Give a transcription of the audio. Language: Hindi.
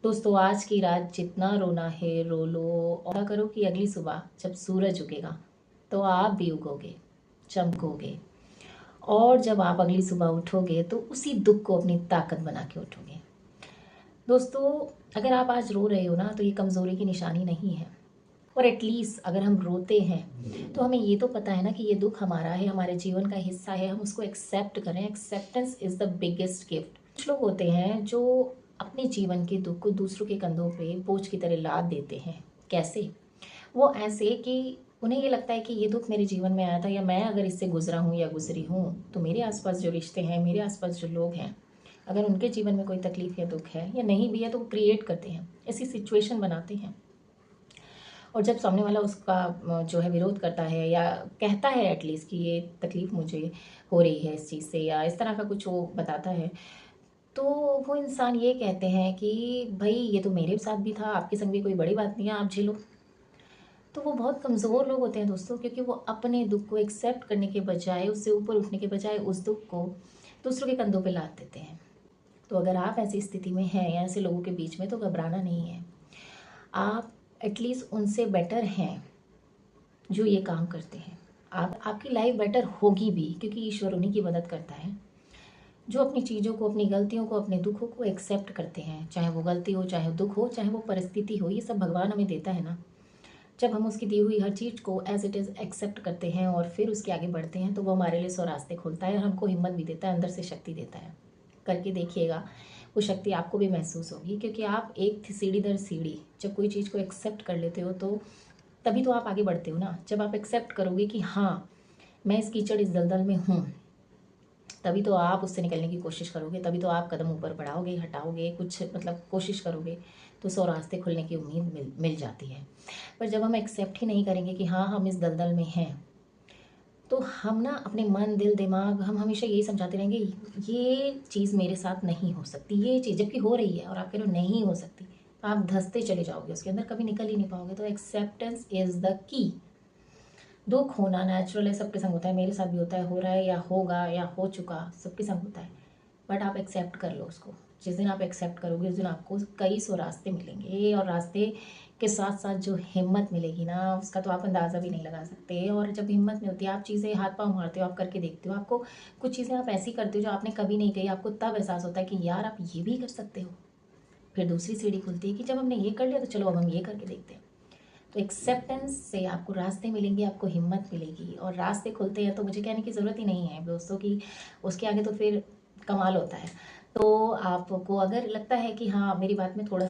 दोस्तों आज की रात जितना रोना है रो लो और क्या करो कि अगली सुबह जब सूरज उगेगा तो आप भी उगोगे, चमकोगे। और जब आप अगली सुबह उठोगे तो उसी दुख को अपनी ताकत बना के उठोगे। दोस्तों अगर आप आज रो रहे हो ना तो ये कमज़ोरी की निशानी नहीं है। और एटलीस्ट अगर हम रोते हैं तो हमें ये तो पता है ना कि ये दुख हमारा है, हमारे जीवन का हिस्सा है, हम उसको एक्सेप्ट करें। Acceptance is the biggest gift. कुछ लोग होते हैं जो अपने जीवन के दुख को दूसरों के कंधों पे बोझ की तरह लाद देते हैं। कैसे? वो ऐसे कि उन्हें ये लगता है कि ये दुख मेरे जीवन में आया था, या मैं अगर इससे गुजरा हूँ या गुजरी हूँ तो मेरे आसपास जो रिश्ते हैं, मेरे आसपास जो लोग हैं, अगर उनके जीवन में कोई तकलीफ या दुख है या नहीं भी है तो वो क्रिएट करते हैं, ऐसी सिचुएशन बनाते हैं। और जब सामने वाला उसका जो है विरोध करता है या कहता है एटलीस्ट कि ये तकलीफ़ मुझे हो रही है इस चीज़ से, या इस तरह का कुछ वो बताता है, तो वो इंसान ये कहते हैं कि भई ये तो मेरे साथ भी था, आपके संग भी कोई बड़ी बात नहीं है, आप झेलो। तो वो बहुत कमज़ोर लोग होते हैं दोस्तों, क्योंकि वो अपने दुःख को एक्सेप्ट करने के बजाय, उससे ऊपर उठने के बजाय उस दुःख को दूसरों के कंधों पे लाद देते हैं। तो अगर आप ऐसी स्थिति में हैं या ऐसे लोगों के बीच में तो घबराना नहीं है। आप एटलीस्ट उनसे बेटर हैं जो ये काम करते हैं। आप आपकी लाइफ बेटर होगी भी, क्योंकि ईश्वर उन्हीं की मदद करता है जो अपनी चीज़ों को, अपनी गलतियों को, अपने दुखों को एक्सेप्ट करते हैं। चाहे वो गलती हो, चाहे दुख हो, चाहे वो परिस्थिति हो, ये सब भगवान हमें देता है ना। जब हम उसकी दी हुई हर चीज़ को एज इट इज़ एक्सेप्ट करते हैं और फिर उसके आगे बढ़ते हैं तो वो हमारे लिए सौ रास्ते खोलता है और हमको हिम्मत भी देता है, अंदर से शक्ति देता है। करके देखिएगा, वो शक्ति आपको भी महसूस होगी, क्योंकि आप एक सीढ़ी दर सीढ़ी जब कोई चीज़ को एक्सेप्ट कर लेते हो तो तभी तो आप आगे बढ़ते हो ना। जब आप एक्सेप्ट करोगे कि हाँ, मैं इस कीचड़, इस दलदल में हूँ, तभी तो आप उससे निकलने की कोशिश करोगे, तभी तो आप कदम ऊपर बढ़ाओगे, हटाओगे, कुछ मतलब कोशिश करोगे, तो सौ रास्ते खुलने की उम्मीद मिल जाती है। पर जब हम एक्सेप्ट ही नहीं करेंगे कि हाँ, हम इस दलदल में हैं, तो हम ना अपने मन, दिल, दिमाग, हम हमेशा यही समझाते रहेंगे ये चीज़ मेरे साथ नहीं हो सकती, ये चीज़ जबकि हो रही है और आप कह रहे हो नहीं हो सकती, तो आप धंसते चले जाओगे उसके अंदर, कभी निकल ही नहीं पाओगे। तो एक्सेप्टेंस इज़ द की। दुख होना नेचुरल है, सबके संग होता है, मेरे साथ भी होता है, हो रहा है या होगा या हो चुका, सबके संग होता है। बट आप एक्सेप्ट कर लो उसको। जिस दिन आप एक्सेप्ट करोगे उस दिन आपको कई सौ रास्ते मिलेंगे, और रास्ते के साथ साथ जो हिम्मत मिलेगी ना, उसका तो आप अंदाज़ा भी नहीं लगा सकते। और जब हिम्मत नहीं होती, आप चीज़ें हाथ पाँव मारते हो, आप करके देखते हो, आपको कुछ चीज़ें आप ऐसी करते हो जो आपने कभी नहीं कही, आपको तब एहसास होता है कि यार आप ये भी कर सकते हो। फिर दूसरी सीढ़ी खुलती है कि जब हमने ये कर लिया तो चलो अब हम ये करके देखते हैं। तो एक्सेप्टेंस से आपको रास्ते मिलेंगे, आपको हिम्मत मिलेगी और रास्ते खुलते हैं तो मुझे कहने की ज़रूरत ही नहीं है दोस्तों कि उसके आगे तो फिर कमाल होता है। तो आपको अगर लगता है कि हाँ, मेरी बात में थोड़ा